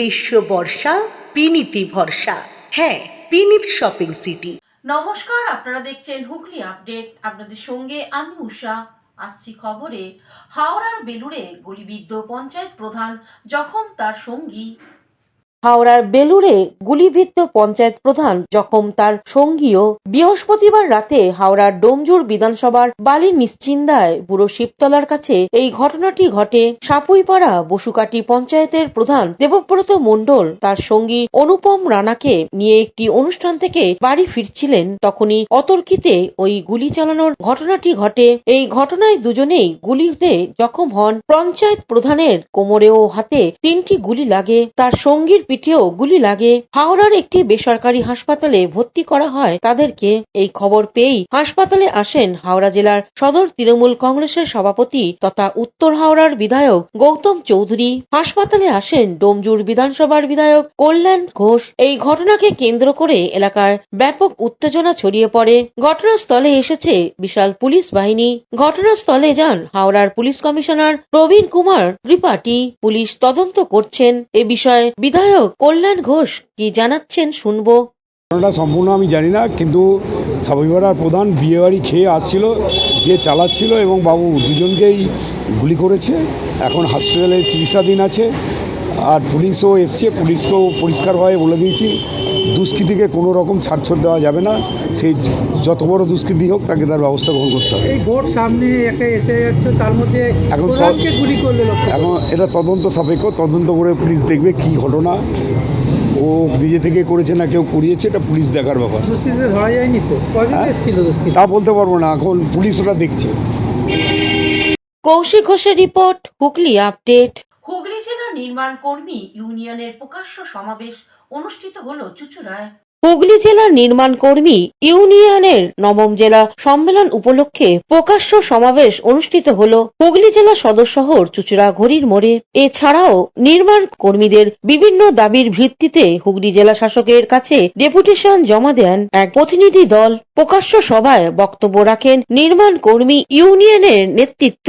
গ্রীষ্ম বর্ষা পিনিতি ভরসা। হ্যাঁ, পিনিত শপিং সিটি। নমস্কার, আপনারা দেখছেন হুগলি আপডেট। আপনাদের সঙ্গে আমি উষা। আসছি খবরে। হাওড়ার বেলুড়ে গুলিবিদ্ধ পঞ্চায়েত প্রধান জখম তার সঙ্গী। হাওড়ার বেলুড়ে গুলিবিদ্ধ পঞ্চায়েত প্রধান জখম তার সঙ্গীও। বৃহস্পতিবার রাতে হাওড়ার ডোমজুর বিধানসভার বালি নিশ্চিন্দায় বুড়ো শিবতলার কাছে এই ঘটনাটি ঘটে। সাপুইপাড়া বসুকাটি পঞ্চায়েতের প্রধান দেবব্রত মণ্ডল তার সঙ্গী অনুপম রানাকে নিয়ে একটি অনুষ্ঠান থেকে বাড়ি ফিরছিলেন। তখনই অতর্কিতে ওই গুলি চালানোর ঘটনাটি ঘটে। এই ঘটনায় দুজনেই গুলিতে জখম হন। পঞ্চায়েত প্রধানের কোমরে ও হাতে 3টি গুলি লাগে, তার সঙ্গীর পিঠেও গুলি লাগে। হাওড়ার একটি বেসরকারি হাসপাতালে ভর্তি করা হয় তাদেরকে। এই খবর পেয়েই হাসপাতালে আসেন হাওড়া জেলার সদর তৃণমূল কংগ্রেসের সভাপতি তথা উত্তর হাওড়ার বিধায়ক গৌতম চৌধুরী। হাসপাতালে আসেন ডোমজুর বিধানসভার বিধায়ক কল্যাণ ঘোষ। এই ঘটনাকে কেন্দ্র করে এলাকার ব্যাপক উত্তেজনা ছড়িয়ে পড়ে। ঘটনাস্থলে এসেছে বিশাল পুলিশ বাহিনী। ঘটনাস্থলে যান হাওড়ার পুলিশ কমিশনার প্রবীণ কুমার ত্রিপাঠী। পুলিশ তদন্ত করছেন। এ বিষয়ে বিধায়ক কল্যাণ ঘোষ কি জানাচ্ছেন শুনবো। ঘটনাটা সম্পূর্ণ আমি জানি না, কিন্তু সাপুইপাড়ার প্রধান বিয়ে বাড়ি খেয়ে আসছিল, যে চালাচ্ছিল এবং বাবু দুজনকেই গুলি করেছে। এখন হসপিটালে চিকিৎসাধীন আছে। আর পুলিশও এসছে, পুলিশকেও পরিষ্কারভাবে বলে দিয়েছি দুষ্কৃতীকে কোনো রকম ছাড়ছাড় দেওয়া যাবে না। সেই যত বড় দুষ্কৃতী হোক তাকে তার ব্যবস্থা গ্রহণ করতে হবে। এই ভোট সামনে একা এসে যাচ্ছে, তার মধ্যে এখন গুলি করলে এখন এটা তদন্ত সাপেক্ষ, তদন্ত করে পুলিশ দেখবে কি ঘটনা, ও নিজে থেকে করেছে না কেউ করিয়েছে, এটা পুলিশ দেখার ব্যাপার। দুষ্কৃতীদের ধরা যায়নি তো, কজন এসেছিল দুষ্কৃতী তা বলতে পারবো না, এখন পুলিশ ওটা দেখছে। কৌশিক ঘোষের রিপোর্ট, হুগলি আপডেট। হুগলি জেলা নির্মাণ কর্মী ইউনিয়নের প্রকাশ্য সমাবেশ অনুষ্ঠিত হলো চুঁচুড়ায়। হুগলি জেলার নির্মাণ কর্মী ইউনিয়নের 9ম জেলা সম্মেলন উপলক্ষে প্রকাশ্য সমাবেশ অনুষ্ঠিত হলো হুগলি জেলা সদর শহর চুঁচুড়া ঘড়ির মোড়ে। এছাড়াও নির্মাণ কর্মীদের বিভিন্ন দাবির ভিত্তিতে হুগলি জেলা শাসকের কাছে ডেপুটেশন জমা দেন এক প্রতিনিধি দল। প্রকাশ্য সভায় বক্তব্য রাখেন নির্মাণ কর্মী ইউনিয়নের নেতৃত্ব।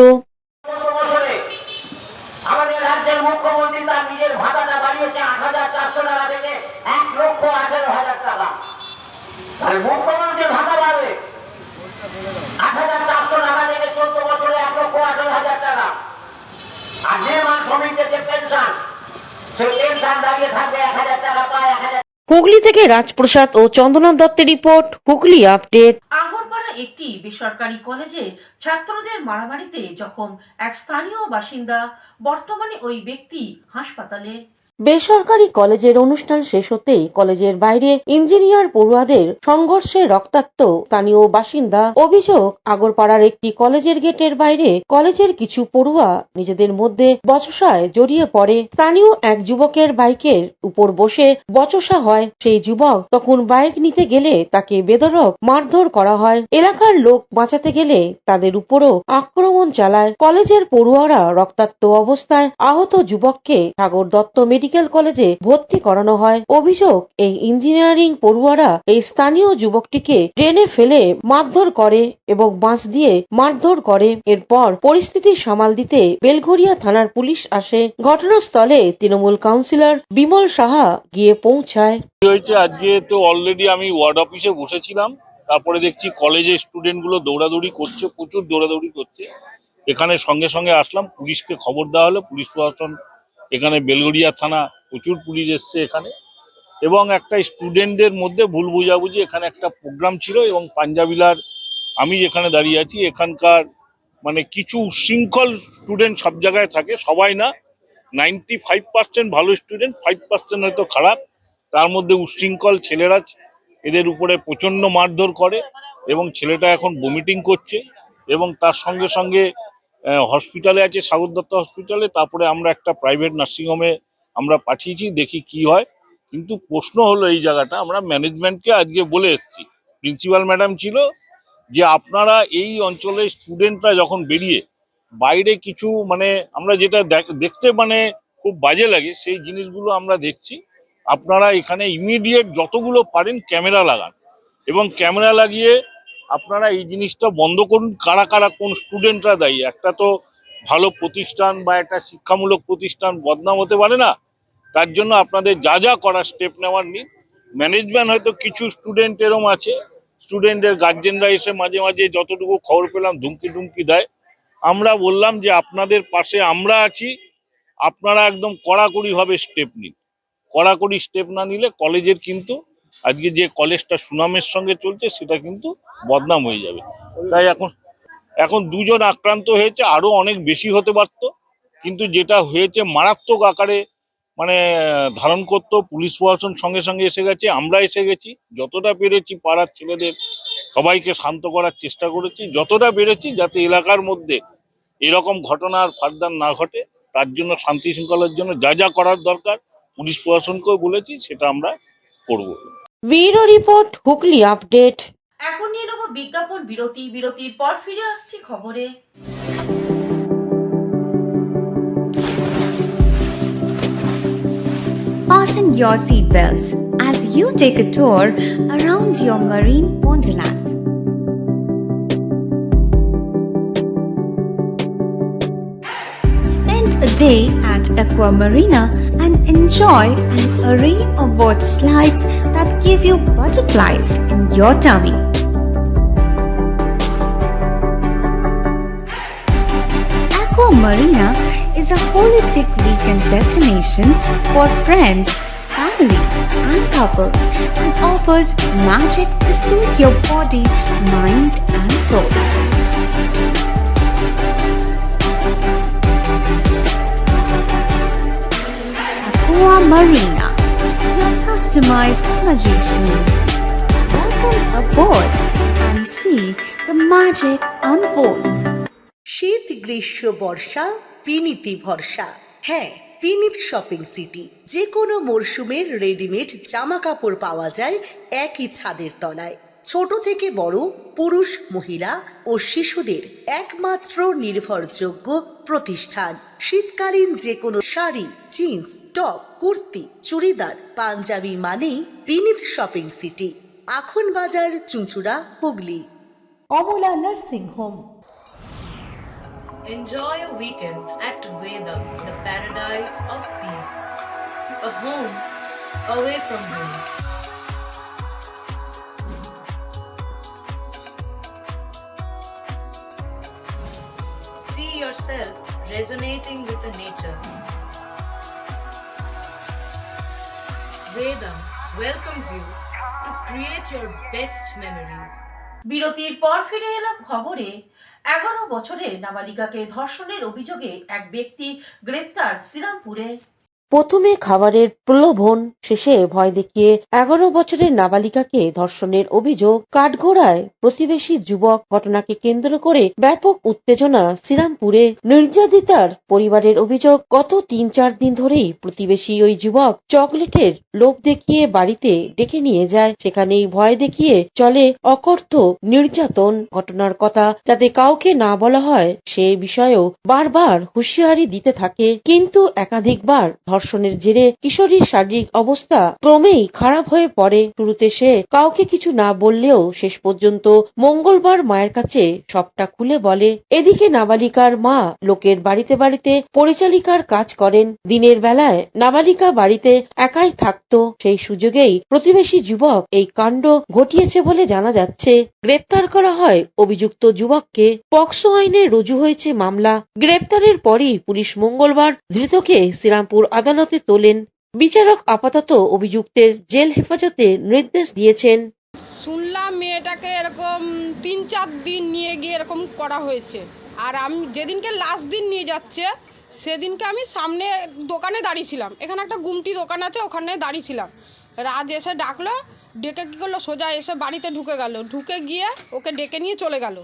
আমাদের রাজ্যের মুখ্যমন্ত্রী তার নিজের ভাতাটা বাড়িয়েছে 8,400 টাকা থেকে 1,18,000 টাকা। মুখ্যমন্ত্রীর ভাতা বাড়বে 8,400 টাকা থেকে 14 বছরে 1,18,000 টাকা। আর নির্মাণ শ্রমিকদের যে পেনশন, সেই পেনশন দাঁড়িয়ে থাকবে 1,000 টাকা পায় 1,000। হুগলি থেকে রাজপ্রসাদ ও চন্দনা দত্তের রিপোর্ট, হুগলি আপডেট। আগরপাড়া একটি বেসরকারি কলেজে ছাত্রদের মারামারিতে জখম এক স্থানীয় বাসিন্দা। বর্তমানে ওই ব্যক্তি হাসপাতালে। বেসরকারি কলেজের অনুষ্ঠান শেষ হতেই কলেজের বাইরে ইঞ্জিনিয়ার পড়ুয়াদের সংঘর্ষে রক্তাক্ত স্থানীয় বাসিন্দা। অভিযোগ, আগরপাড়ার একটি কলেজের গেটের বাইরে কলেজের কিছু পড়ুয়া নিজেদের মধ্যে বচসায় জড়িয়ে পড়ে। স্থানীয় এক যুবকের বাইকের উপর বসে বচসা হয়। সেই যুবক তখন বাইক নিতে গেলে তাকে বেধড়ক মারধর করা হয়। এলাকার লোক বাঁচাতে গেলে তাদের উপরও আক্রমণ চালায়। কলেজের পড়ুয়ারা রক্তাক্ত অবস্থায় আহত যুবককে সাগর দত্ত মেডিকেল কলেজে ভর্তি করানো হয়। অভিযোগ, এই ইঞ্জিনিয়ারিং পড়ুয়ারা এই স্থানীয় যুবকটিকে ট্রেনে ফেলে মারধর করে এবং বাঁশ দিয়ে মারধর করে। এরপর পরিস্থিতি সামাল দিতে বেলঘরিয়া থানার পুলিশ আসে। ঘটনাস্থলে তৃণমূল কাউন্সিলর বিমল সাহা গিয়ে পৌঁছায়। আজকে তো অলরেডি আমি ওয়ার্ড অফিসে বসেছিলাম, তারপরে দেখছি কলেজের স্টুডেন্ট গুলো দৌড়াদৌড়ি করছে, প্রচুর দৌড়াদৌড়ি করছে। এখানে সঙ্গে সঙ্গে আসলাম, পুলিশকে খবর দেওয়া হলো। পুলিশ প্রশাসন এখানে বেলগড়িয়া থানা, প্রচুর পুলিশ এসছে এখানে। এবং একটা স্টুডেন্টদের মধ্যে ভুল বোঝাবুঝি, এখানে একটা প্রোগ্রাম ছিল এবং পাঞ্জাবিলার আমি যেখানে দাঁড়িয়ে আছি এখানকার মানে কিছু উশৃঙ্খল স্টুডেন্ট সব জায়গায় থাকে, সবাই না, 95% ভালো স্টুডেন্ট, 5% হয়তো খারাপ। তার মধ্যে উশৃঙ্খল ছেলেরা এদের উপরে প্রচণ্ড মারধর করে এবং ছেলেটা এখন ভমিটিং করছে এবং তার সঙ্গে সঙ্গে হসপিটালে আছে, সাগর দত্ত হসপিটালে। তারপরে আমরা একটা প্রাইভেট নার্সিংহোমে আমরা পাঠিয়েছি, দেখি কি হয়। কিন্তু প্রশ্ন হলো এই জায়গাটা আমরা ম্যানেজমেন্টকে আজকে বলে এসেছি, প্রিন্সিপাল ম্যাডাম ছিল, যে আপনারা এই অঞ্চলের স্টুডেন্টরা যখন বেরিয়ে বাইরে কিছু মানে আমরা যেটা দেখতে মানে খুব বাজে লাগে সেই জিনিসগুলো আমরা দেখছি। আপনারা এখানে ইমিডিয়েট যতগুলো পারেন ক্যামেরা লাগান এবং ক্যামেরা লাগিয়ে আপনারা এই জিনিসটা বন্ধ করুন। কারা কারা কোন স্টুডেন্টরা দায়ী, একটা তো ভালো প্রতিষ্ঠান বা একটা শিক্ষামূলক প্রতিষ্ঠান বদনাম হতে পারে না। তার জন্য আপনাদের যা যা করার স্টেপ নেওয়ার নিন। ম্যানেজমেন্ট হয়তো কিছু স্টুডেন্ট এরম আছে, স্টুডেন্টের গার্জেনরা এসে মাঝে মাঝে যতটুকু খবর পেলাম ধুমকি দেয়। আমরা বললাম যে আপনাদের পাশে আমরা আছি, আপনারা একদম কড়াকড়িভাবে স্টেপ নিন। কড়াকড়ি স্টেপ না নিলে কলেজের কিন্তু আজকে যে কলেজটা সুনামের সঙ্গে চলছে সেটা কিন্তু বদনাম হয়ে যাবে। তাই এখন দুজন আক্রান্ত হয়েছে, আরো অনেক বেশি হতে পারতো, কিন্তু যেটা হয়েছে মারাত্মক আকারে মানে ধারণ করতো। পুলিশ প্রশাসন সঙ্গে সঙ্গে এসে গেছে, আমরা এসে গেছি, যতটা পেরেছি পাড়ার ছেলেদের সবাইকে শান্ত করার চেষ্টা করেছি, যতটা পেরেছি, যাতে এলাকার মধ্যে এরকম ঘটনা আর ফার্দার না ঘটে। তার জন্য শান্তি শৃঙ্খলার জন্য যা যা করার দরকার পুলিশ প্রশাসনকেও বলেছি, সেটা আমরা করব। Bureau report, Hooghly update. এখন নিয়ে নেব বিজ্ঞাপন বিরতি। বিরতির পর ফিরে আসছি খবরে। Fasten your seatbelts as you take a tour around your marine wonderland. Spend a day at Aqua Marina and enjoy an array of water slides that give you butterflies in your tummy. Aqua Marina is a holistic weekend destination for friends, family, and couples and offers magic to soothe your body, mind, and soul. Aqua Marina, your customized magician. Welcome aboard and see the magic unfold. শীত, গ্রীষ্ম, বর্ষা, পিনিতি ভরসা। হ্যাঁ, পিনিত shopping city. যে কোনো মরশুমের readymade জামা কাপড় পাওয়া যায় একই ছাদের তলায়। ছোট থেকে বড়, পুরুষ, মহিলা ও শিশুদের একমাত্র নির্ভরযোগ্য প্রতিষ্ঠান। শীতকালীন যে কোনো শাড়ি, জিন্স, টপ, কুর্তি, চুড়িদার, পাঞ্জাবি মানেই পিনিত শপিং সিটি। আখন বাজার, চুঁচুড়া, Hooghly. Amala nursing home. Enjoy a weekend at Vedam, the paradise of peace. A home away from home. See yourself resonating with the nature. Vedam welcomes you to create your best memories. বিরতির পর ফিরে এলাম খবরে। 11 বছরের নাবালিকাকে ধর্ষণের অভিযোগে এক ব্যক্তি গ্রেপ্তার শ্রীরামপুরে। প্রথমে খাবারের প্রলোভন, শেষে ভয় দেখিয়ে 11 বছরের নাবালিকাকে ধর্ষণের অভিযোগ কাঠগড়ায় প্রতিবেশী যুবক। ঘটনাকে কেন্দ্র করে ব্যাপক উত্তেজনা শ্রীরামপুরে। নির্যাতিতার পরিবারের অভিযোগ, গত 3-4 দিন ধরেই প্রতিবেশী ওই যুবক চকলেটের লোভ দেখিয়ে বাড়িতে ডেকে নিয়ে যায়। সেখানেই ভয় দেখিয়ে চলে অকথ্য নির্যাতন। ঘটনার কথা যাতে কাউকে না বলা হয় সে বিষয়েও বারবার হুঁশিয়ারি দিতে থাকে, কিন্তু একাধিকবার ধর্ষণের জেরে কিশোরীর শারীরিক অবস্থা ক্রমেই খারাপ হয়ে পড়ে। শুরুতে সে কাউকে কিছু না বললেও শেষ পর্যন্ত মঙ্গলবার মায়ের কাছে সবটা খুলে বলে। এদিকে নাবালিকার মা লোকের বাড়িতে বাড়িতে পরিচালিকার কাজ করেন। দিনের বেলায় নাবালিকা বাড়িতে একাই থাকতো। সেই সুযোগেই প্রতিবেশী যুবক এই কাণ্ড ঘটিয়েছে বলে জানা যাচ্ছে। গ্রেপ্তার করা হয় অভিযুক্ত যুবককে। পক্সো আইনে রুজু হয়েছে মামলা। গ্রেপ্তারের পরই পুলিশ মঙ্গলবার ধৃতকে শ্রীরামপুর আদালতে তোলেন। বিচারক আপাতত অভিযুক্তের জেল হেফাজতে নির্দেশ দিয়েছেন। শুনলাম মেয়েটাকে এরকম 3-4 দিন নিয়ে গিয়ে এরকম করা হয়েছে। আর আমি যেদিনকে লাস্ট দিন নিয়ে যাচ্ছে সেদিনকে আমি সামনে দোকানে দাঁড়িয়েছিলাম। এখানে একটা গুমটি দোকান আছে, ওখানে দাঁড়িয়েছিলাম। রাজ এসে ডাকলো, ডেকে কী করলো, সোজা এসে বাড়িতে ঢুকে গেল। ঢুকে গিয়ে ওকে ডেকে নিয়ে চলে গেল।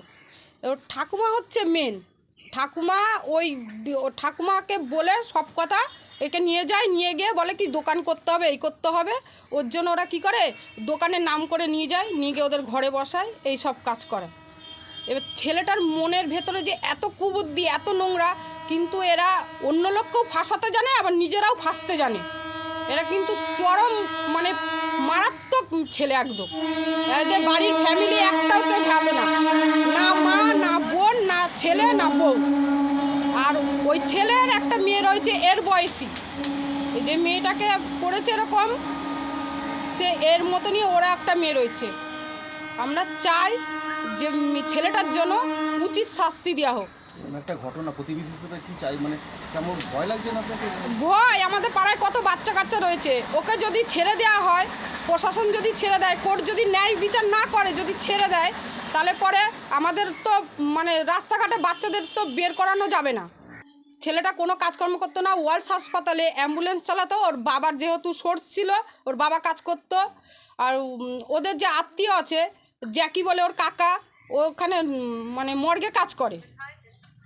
এবার ঠাকুমা হচ্ছে মেন। ঠাকুমা ওই ঠাকুমাকে বলে সব কথা একে নিয়ে যায়। নিয়ে গিয়ে বলে কি দোকান করতে হবে, এই করতে হবে। ওর জন্য ওরা কি করে, দোকানের নাম করে নিয়ে যায়, নিয়ে গিয়ে ওদের ঘরে বসায়, এই সব কাজ করে। এবার ছেলেটার মনের ভেতরে যে এত কুবুদ্ধি, এত নোংরা, কিন্তু এরা অন্য লোককেও ফাঁসাতে জানে, আবার নিজেরাও ফাঁসতে জানে। এরা কিন্তু চরম মানে মারাত্মক ছেলে একদম। এদের বাড়ির ফ্যামিলি একটাও কেউ ভালো না, না মা, না বোন, না ছেলে, না বউ। আর ওই ছেলের একটা মেয়ে রয়েছে এর বয়সী, এই যে মেয়েটাকে করেছে এরকম, সে এর মতনই ওরা একটা মেয়ে রয়েছে। আমরা চাই যে ছেলেটার জন্য উচিত শাস্তি দেওয়া হোক। একটা ঘটনা প্রতিবেশী হিসেবে কি চাই, মানে কেমন ভয় লাগছে না আপনাকে? ভয়, আমাদের পাড়ায় কত বাচ্চা কাচ্চা রয়েছে, ওকে যদি ছেড়ে দেওয়া হয়, প্রশাসন যদি ছেড়ে দেয়, কোর্ট যদি ন্যায় বিচার না করে, যদি ছেড়ে দেয়, তাহলে পরে আমাদের তো মানে রাস্তাঘাটে বাচ্চাদের তো বের করানো যাবে না। ছেলেটা কোনো কাজকর্ম করতো না, ওয়ার্ল্ড হাসপাতালে অ্যাম্বুলেন্স চালাতো, ওর বাবার যেহেতু সোর্স ছিল, ওর বাবা কাজ করতো। আর ওদের যে আত্মীয় আছে, জ্যাকি বলে ওর কাকা, ওখানে মানে মর্গে কাজ করে,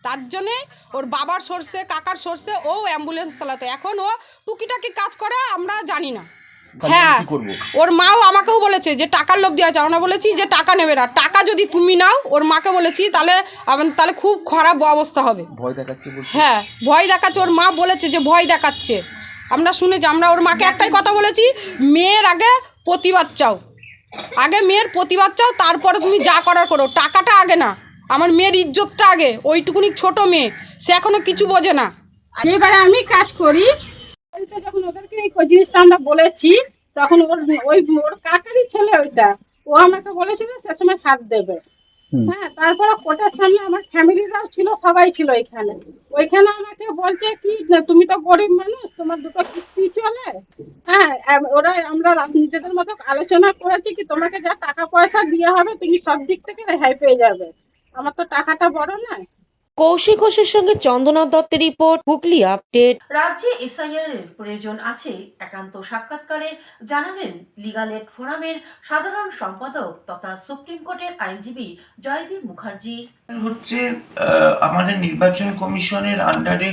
তার জন্যে ওর বাবার সোর্সে, কাকার সোর্সে ও অ্যাম্বুলেন্স চালাতো। এখন ও টুকিটাকি কাজ করে, আমরা জানি না। হ্যাঁ, ওর মাও আমাকেও বলেছে যে টাকার লোভ দেওয়া আছে। আমরা বলেছি যে টাকা নেবে না, টাকা যদি তুমি নাও, ওর মাকে বলেছি, তাহলে খুব খারাপ অবস্থা হবে। ভয় দেখাচ্ছে বলছে? হ্যাঁ, ভয় দেখাচ্ছে, ওর মা বলেছে যে ভয় দেখাচ্ছে। আমরা শুনেছি, আমরা ওর মাকে একটাই কথা বলেছি, মেয়ের আগে প্রতিবাদ চাও, আগে মেয়ের প্রতিবাদ চাও, তারপরে তুমি যা করার করো, টাকাটা আগে না, আমার মেয়ের ইজ্জতটা আগে। ওইটুকুনি ছোট মেয়ে, সে এখনো কিছু বোঝে না। এবারে আমি কাজ করি, যখন ওদেরকে এই জিনিসটা আমরা বলেছি, তখন ওর কাকারই ছেলে ওইটা, ও আমাকে বলেছিল সে সময় সাথ দেবে। হ্যাঁ, তারপরে কোর্টের সামনে আমার ফ্যামিলিরাও ছিল, সবাই ছিল ওইখানে আমাকে বলছে কি, তুমি তো গরিব মানুষ, তোমার দুটো কিস্তি চলে। হ্যাঁ, আমরা নিজেদের মতো আলোচনা করেছি কি তোমাকে যা টাকা পয়সা দিয়ে হবে, তুমি সব দিক থেকে রেহাই পেয়ে যাবে, আমার তো টাকাটা বড় নয়। কৌশিক ঘোষের সঙ্গে চন্দনা দত্তের রিপোর্ট, হুগলি আপডেট। রাজ্যে এসআইআর এর প্রয়োজন আছে, একান্ত সাক্ষাৎকারে জানালেন লিগাল এড ফোরামের সাধারণ সম্পাদক তথা সুপ্রিম কোর্টের আইনজীবী জয়দীপ মুখার্জি। হচ্ছে আমাদের নির্বাচন কমিশনের আন্ডারে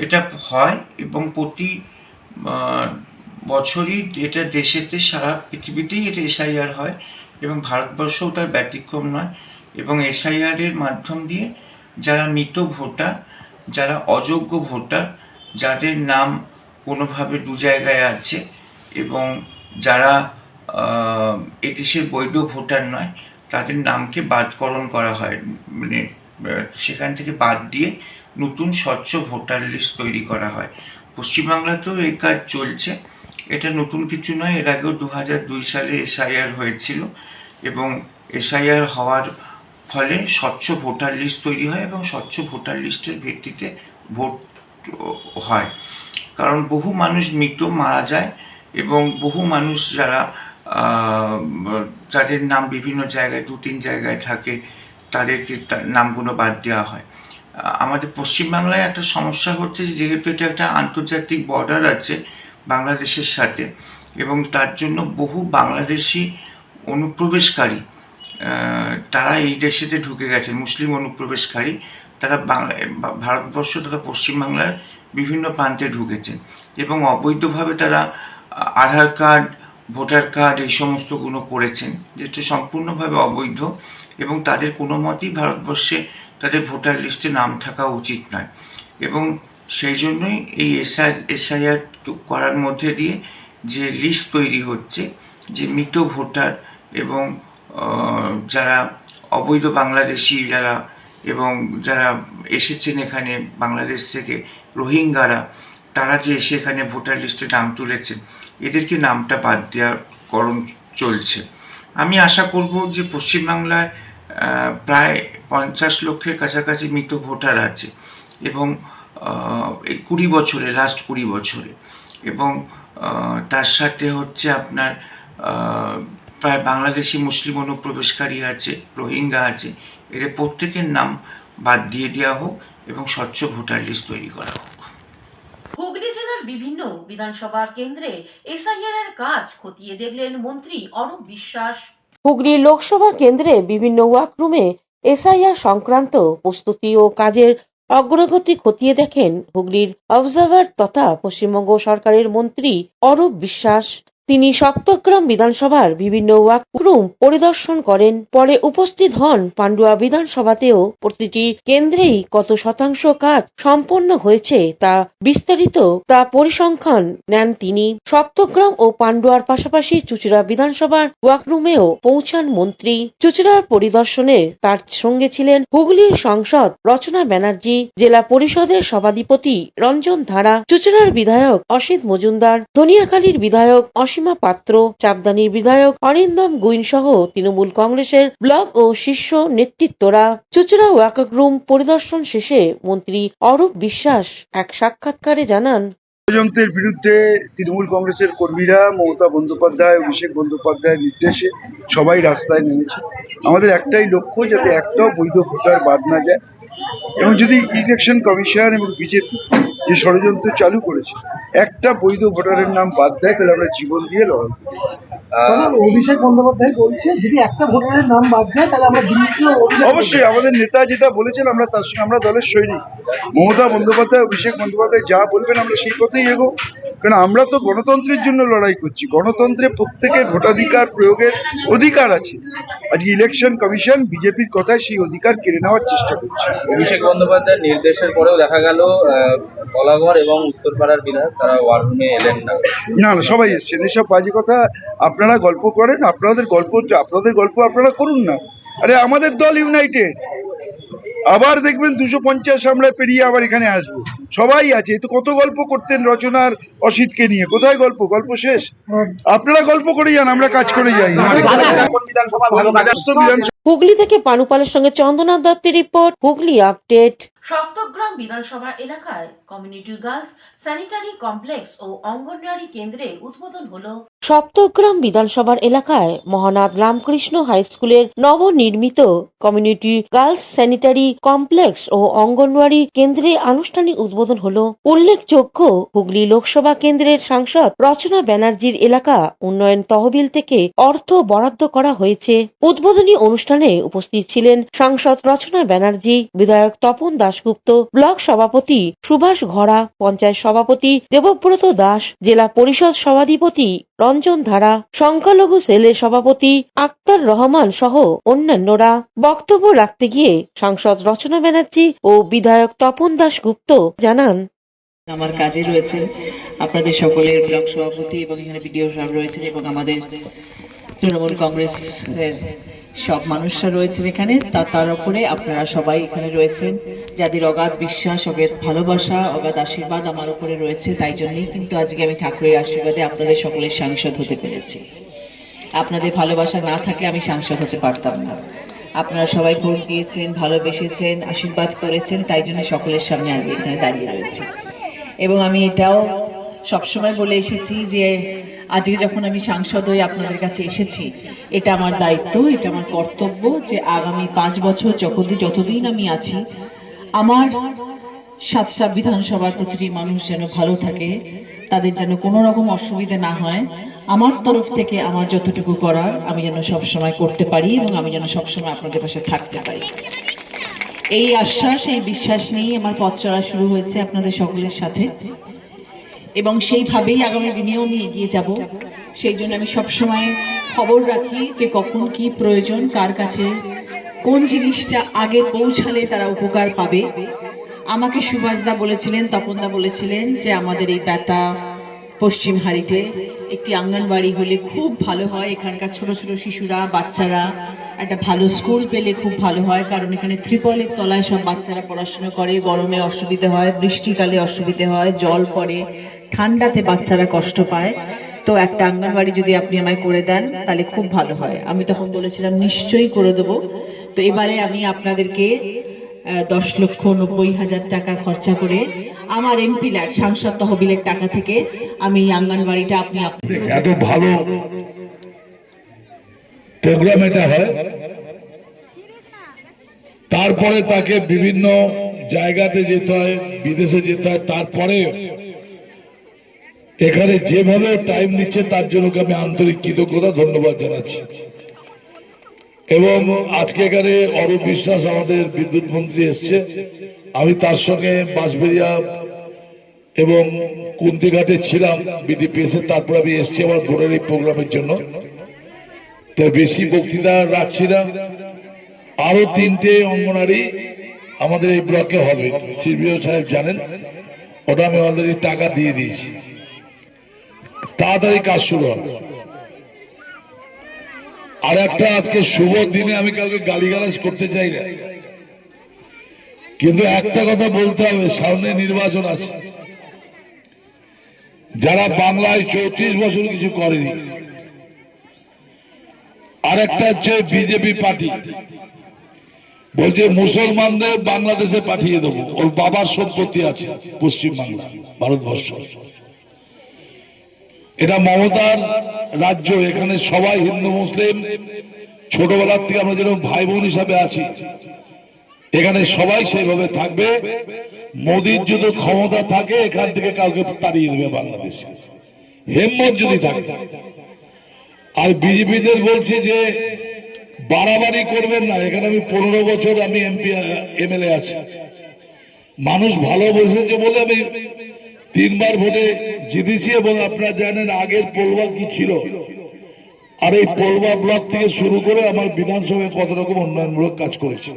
এটা হয় এবং প্রতি বছরই এটা দেশেতে সারা পৃথিবীতেই এটা এসআইআর হয় এবং ভারতবর্ষও তার ব্যতিক্রম নয়। এবং এসআইআর এর মাধ্যম দিয়ে যারা মৃত ভোটার, যারা অযোগ্য ভোটার, যাদের নাম কোনোভাবে দু জায়গায় আছে এবং যারা এদেশের বৈধ ভোটার নয়, তাদের নামকে বাদকরণ করা হয়, মানে সেখান থেকে বাদ দিয়ে নতুন স্বচ্ছ ভোটার লিস্ট তৈরি করা হয়। পশ্চিমবাংলাতেও এই কাজ চলছে, এটা নতুন কিছু নয়। এর আগেও 2002 সালে এসআইআর হয়েছিল এবং এসআইআর হওয়ার ফলে স্বচ্ছ ভোটার লিস্ট তৈরি হয় এবং স্বচ্ছ ভোটার লিস্টের ভিত্তিতে ভোট হয়। কারণ বহু মানুষ মৃত মারা যায় এবং বহু মানুষ যাদের নাম বিভিন্ন জায়গায় 2-3 জায়গায় থাকে, তাদেরকে নামগুলো বাদ দেওয়া হয়। আমাদের পশ্চিমবাংলায় একটা সমস্যা হচ্ছে, যেহেতু এটা একটা আন্তর্জাতিক বর্ডার আছে বাংলাদেশের সাথে, এবং তার জন্য বহু বাংলাদেশি অনুপ্রবেশকারী তারা এই দেশেতে ঢুকে গেছে, মুসলিম অনুপ্রবেশকারী, তারা ভারতবর্ষ তথা পশ্চিমবাংলার বিভিন্ন প্রান্তে ঢুকেছেন এবং অবৈধভাবে তারা আধার কার্ড, ভোটার কার্ড এই সমস্তগুলো করেছেন, যেটা সম্পূর্ণভাবে অবৈধ এবং তাদের কোনো মতেই ভারতবর্ষে তাদের ভোটার লিস্টে নাম থাকা উচিত নয়। এবং সেই জন্যই এই এসআইআর করার মধ্যে দিয়ে যে লিস্ট তৈরি হচ্ছে, যে মৃত ভোটার এবং যারা অবৈধ বাংলাদেশি যারা এবং যারা এসেছেন এখানে বাংলাদেশ থেকে, রোহিঙ্গারা, তারা যে এসে এখানে ভোটার লিস্টে নাম তুলেছেন, এদেরকে নামটা বাদ দেওয়াকরণ চলছে। আমি আশা করব যে পশ্চিমবাংলায় প্রায় 50 লক্ষের কাছাকাছি মৃত ভোটার আছে এবং 20 বছরে, লাস্ট 20 বছরে, এবং তার সাথে হচ্ছে আপনার প্রায় বাংলাদেশি মুসলিম অনুপ্রবেশকারী আছে, রোহিঙ্গা আছে, এদের প্রত্যেকের নাম বাদ দিয়ে দেওয়া হোক এবং স্বচ্ছ ভোটার লিস্ট তৈরি করা হোক। হুগলি জেলার বিভিন্ন বিধানসভার কেন্দ্রে এসআইআর এর কাজ খতিয়ে দেখলেন মন্ত্রী অরূপ বিশ্বাস। হুগলি লোকসভা কেন্দ্রে বিভিন্ন ওয়ার্করুমে এসআইআর সংক্রান্ত প্রস্তুতি ও কাজের অগ্রগতি খতিয়ে দেখেন হুগলির অবজারভার তথা পশ্চিমবঙ্গ সরকারের মন্ত্রী অরূপ বিশ্বাস। তিনি সপ্তগ্রাম বিধানসভার বিভিন্ন ওয়ার্করুম পরিদর্শন করেন। পরে উপস্থিত হন পান্ডুয়া বিধানসভাতেও প্রতিটি কেন্দ্রেই কত শতাংশ কাজ সম্পন্ন হয়েছে তা বিস্তারিত পরিসংখ্যান নেন তিনি। সপ্তগ্রাম ও পান্ডুয়ার পাশাপাশি চুঁচুড়া বিধানসভার ওয়ার্করুমেও পৌঁছান মন্ত্রী। চুঁচুড়ার পরিদর্শনে তার সঙ্গে ছিলেন হুগলির সাংসদ রচনা ব্যানার্জি, জেলা পরিষদের সভাধিপতি রঞ্জন ধারা, চুঁচুড়ার বিধায়ক অসিত মজুমদার, ধনিয়াখালীর বিধায়ক অসীমা পাত্র, চাপদানির বিধায়ক অরিন্দম গুইন সহ তৃণমূল কংগ্রেসের ব্লক ও শীর্ষ নেতৃত্বরা। চুঁচুড়া ওয়ার্করুম পরিদর্শন শেষে মন্ত্রী অরূপ বিশ্বাস এক সাক্ষাৎকারে জানান, ষড়যন্ত্রের বিরুদ্ধে তৃণমূল কংগ্রেসের কর্মীরা মমতা বন্দ্যোপাধ্যায়, অভিষেক বন্দ্যোপাধ্যায়ের নির্দেশে সবাই রাস্তায় নেমেছে। আমাদের একটাই লক্ষ্য, যাতে একটাও বৈধ ভোটার বাদ না যায়, এবং যদি ইলেকশন কমিশন এবং বিজেপি যে ষড়যন্ত্র চালু করেছে একটা বৈধ ভোটারের নাম বাদ দেয়, তাহলে আমরা জীবন দিয়ে লড়াই করি। অভিষেক বন্দ্যোপাধ্যায় বলছে যদি একটা ভোটারের নাম বাদ যায় তাহলে আমরা অবশ্যই আমাদের নেতা যেটা বলেছেন আমরা তার সঙ্গে, আমরা দলের সৈনিক। মমতা বন্দ্যোপাধ্যায়, অভিষেক বন্দ্যোপাধ্যায় যা বলবেন আমরা সেই পথেই এগো, কারণ আমরা তো গণতন্ত্রের জন্য লড়াই করছি। গণতন্ত্রে প্রত্যেকের ভোটাধিকার প্রয়োগের অধিকার আছে। আজকে ইলেকশন কমিশন বিজেপির কথায় সেই অধিকার কেড়ে নেওয়ার চেষ্টা করছে। অভিষেক বন্দ্যোপাধ্যায়ের নির্দেশের পরেও দেখা গেল বলাগড় এবং উত্তরপাড়ার বিধায়ক তারা ওয়ার্করুমে এলেন না। না, সবাই এসছেন। এসব বাজে কথা আপনারা গল্প করেন, আপনাদের গল্প আপনারা করুন না। আরে আমাদের দল ইউনাইটেড, আবার দেখবেন 250 আমরা পেরিয়ে আবার এখানে আসবো, সবাই আছে। তো কত গল্প করতেন রচনার অসিতকে নিয়ে, কোথায় গল্প শেষ? আপনারা গল্প করে যান, আমরা কাজ করে যাই। হুগলি থেকে পানুপালের সঙ্গে চন্দ্রনাথ দত্তের রিপোর্ট, হুগলি আপডেট। সপ্তগ্রাম বিধানসভা এলাকায় কমিউনিটি গার্লস স্যানিটারি কমপ্লেক্স ও অঙ্গনওয়াড়ি কেন্দ্রের উদ্বোধন হলো। সপ্তগ্রাম বিধানসভার এলাকায় মহানাদ রামকৃষ্ণ হাই স্কুলের নবনির্মিত কমিউনিটি গার্লস স্যানিটারি কমপ্লেক্স ও অঙ্গনওয়াড়ি কেন্দ্রে আনুষ্ঠানিক উদ্বোধন হলো। উল্লেখযোগ্য, হুগলি লোকসভা কেন্দ্রের সাংসদ রচনা ব্যানার্জির এলাকা উন্নয়ন তহবিল থেকে অর্থ বরাদ্দ করা হয়েছে। উদ্বোধনী অনুষ্ঠানে উপস্থিত ছিলেন সাংসদ রচনা ব্যানার্জি, বিধায়ক তপন দাশগুপ্ত, ব্লক সভাপতি সুভাষ ঘরা, পঞ্চায়েত সভাপতি দেবব্রত দাস, জেলা পরিষদ সভাধিপতি রঞ্জন ধারা, সংখ্যালঘু সেলের সভাপতি আক্তার রহমান সহ অন্যান্যরা। বক্তব্য রাখতে গিয়ে সাংসদ রচনা ব্যানার্জি ও বিধায়ক তপন দাশগুপ্ত জানান, আমার কাজে রয়েছে আপনাদের সকলের ব্লক সভাপতি এবং এখানে বিডিও সাহেব রয়েছেন এবং আমাদের তৃণমূল কংগ্রেসের সব মানুষরা রয়েছেন এখানে। তার উপরে আপনারা সবাই এখানে রয়েছেন, যাদের অগাধ বিশ্বাস, অগাধ ভালোবাসা, অগাধ আশীর্বাদ আমার উপরে রয়েছে। তাই জন্যই কিন্তু আজকে আমি ঠাকুরের আশীর্বাদে আপনাদের সকলের সাংসদ হতে পেরেছি। আপনাদের ভালোবাসা না থাকলে আমি সাংসদ হতে পারতাম না। আপনারা সবাই ভোট দিয়েছেন, ভালোবেসেছেন, আশীর্বাদ করেছেন, তাই জন্য সকলের সামনে আজকে এখানে দাঁড়িয়ে রয়েছি। এবং আমি এটাও সবসময় বলে এসেছি যে আজকে যখন আমি সাংসদ হয়ে আপনাদের কাছে এসেছি, এটা আমার দায়িত্ব, এটা আমার কর্তব্য যে আগামী 5 বছর যতদিন আমি আছি, আমার 7টা বিধানসভার প্রতিটি মানুষ যেন ভালো থাকে, তাদের যেন কোনো রকম অসুবিধা না হয়। আমার তরফ থেকে আমার যতটুকু করার আমি যেন সবসময় করতে পারি এবং আমি যেন সবসময় আপনাদের পাশে থাকতে পারি। এই আশ্বাস, এই বিশ্বাস নিয়েই আমার পথ চলা শুরু হয়েছে আপনাদের সকলের সাথে, এবং সেইভাবেই আগামী দিনেও আমি এগিয়ে যাব। সেই জন্য আমি সবসময় খবর রাখি যে কখন কি প্রয়োজন, কার কাছে কোন জিনিসটা আগে পৌঁছালে তারা উপকার পাবে। আমাকে সুভাষদা বলেছিলেন, তপনদা বলেছিলেন যে আমাদের এই বেতা পশ্চিম হারিটে একটি আঙ্গনবাড়ি হলে খুব ভালো হয়, এখানকার ছোট ছোট শিশুরা, বাচ্চারা একটা ভালো স্কুল পেলে খুব ভালো হয়, কারণ এখানে ত্রিপলের তলায় সব বাচ্চারা পড়াশোনা করে। গরমে অসুবিধে হয়, বৃষ্টিকালে অসুবিধে হয়, জল পড়ে, ঠান্ডাতে বাচ্চারা কষ্ট পায়। তো একটা আঙ্গনবাড়ি যদি আপনি আমায় করে দেন তাহলে খুব ভালো হয়। আমি তখন বলেছিলাম নিশ্চয়ই করে দেবো। তো এবারে আমি আপনাদেরকে 10,90,000 টাকা খরচা করে আমার এমপি ল্যাড সাংসদ তহবিলের টাকা থেকে আমি এই আঙ্গনবাড়িটা এত ভালো প্রোগ্রাম এটা হয়, তারপরে তাকে বিভিন্ন জায়গাতে যেতে হয়, বিদেশে যেতে হয়, তারপরে এখানে যেভাবে টাইম নিচ্ছে তার জন্য আমি আন্তরিক কৃতজ্ঞতা, ধন্যবাদ জানাচ্ছি। এবং আজকে এখানে অরূপ বিশ্বাস আমাদের বিদ্যুৎ মন্ত্রী এসছে, আমি তার সঙ্গে বাঁশবেড়িয়া এবং কুন্তিঘাটে ছিলাম বিডিপিএস এ, তারপর আমি এসছি আমার বোনের এই প্রোগ্রামের জন্য। তাই বেশি বক্তৃতা রাখছি না। আরো 3টে অঙ্গনারী আমাদের এই ব্লকে হবে, সিবিও সাহেব জানেন, ওটা আমি অলরেডি টাকা দিয়ে দিয়েছি, তাড়াতাড়ি কাজ শুরু হবে। আর একটা আজকে শুভ দিনে আমি কাউকে গালিগালাজ করতে চাই না, কিন্তু একটা কথা বলতে হবে, সামনে নির্বাচন আছে। যারা বাংলায় 34 বছর কিছু করেনি, আর একটা হচ্ছে বিজেপি পার্টি বলছে মুসলমানদের বাংলাদেশে পাঠিয়ে দেবো, ওর বাবার সম্পত্তি আছে পশ্চিমবাংলা, ভারতবর্ষ। এটা মমতার রাজ্য, এখানে সবাই হিন্দু মুসলিম ছোটবেলার থেকে আমরা যেরকম ভাই বোন হিসাবে আছি, এখানে সবাই সেইভাবে থাকবে। মোদির যদি ক্ষমতা থাকে এখান থেকে কাউকে তাড়িয়ে দেবে বাংলাদেশে, হিম্মত যদি থাকে। আর বিজেপিদের বলছি যে বাড়াবাড়ি করবেন না, এখানে আমি 15 বছর আমি এমপি এমএলএ আছি, মানুষ ভালো বসেছে বলে আমি 3বার ভোটে জিতেছি। এবং আপনারা জানেন আগের পোলবা কি ছিল, আর এই পোলবা ব্লক থেকে শুরু করে আমার বিধানসভায় কত রকম উন্নয়নমূলক কাজ করেছি।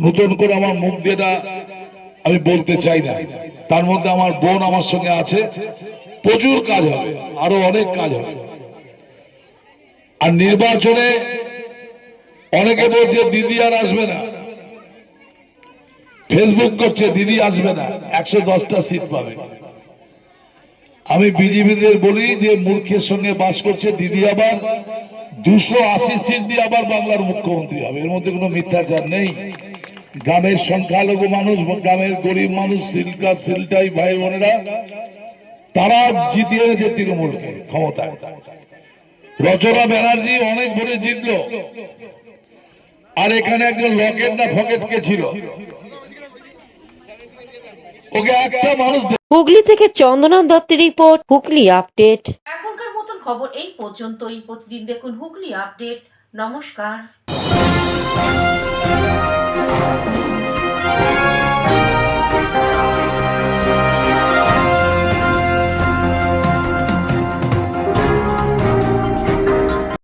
নতুন করে আমার মুখ দিয়ে আমি বলতে চাই না, তার মধ্যে আমার বোন আমার সঙ্গে আছে, প্রচুর কাজ হবে, আরো অনেক কাজ হবে। আর নির্বাচনে অনেকে বলছে দিদি আর আসবে না, ফেসবুক করছে দিদি আসবে না, 110টা সিট পাবে। আমি বিজেপিদের বলি যে মূর্খের সঙ্গে বাস করছে, দিদি আবার 280 সিট দিয়ে আবার বাংলার মুখ্যমন্ত্রী হবে, এর মধ্যে কোনো মিথ্যাচার নেই। গ্রামের সংখ্যালঘু মানুষ, গ্রামের গরিব মানুষ, সিলটাই ভাই বোনেরা, তারা জিতিয়ে এনেছে তৃণমূলকে ক্ষমতায়। রচনা ব্যানার্জি অনেক ভোটে জিতলো, আর এখানে একজন লকেট না ফকেট কে ছিল, ওকে একটা মানুষ। হুগলি থেকে চন্দনা দত্তের রিপোর্ট, হুগলি আপডেট। এখনকার মতন খবর এই পর্যন্তই। প্রতিদিন দেখুন হুগলি আপডেট। নমস্কার।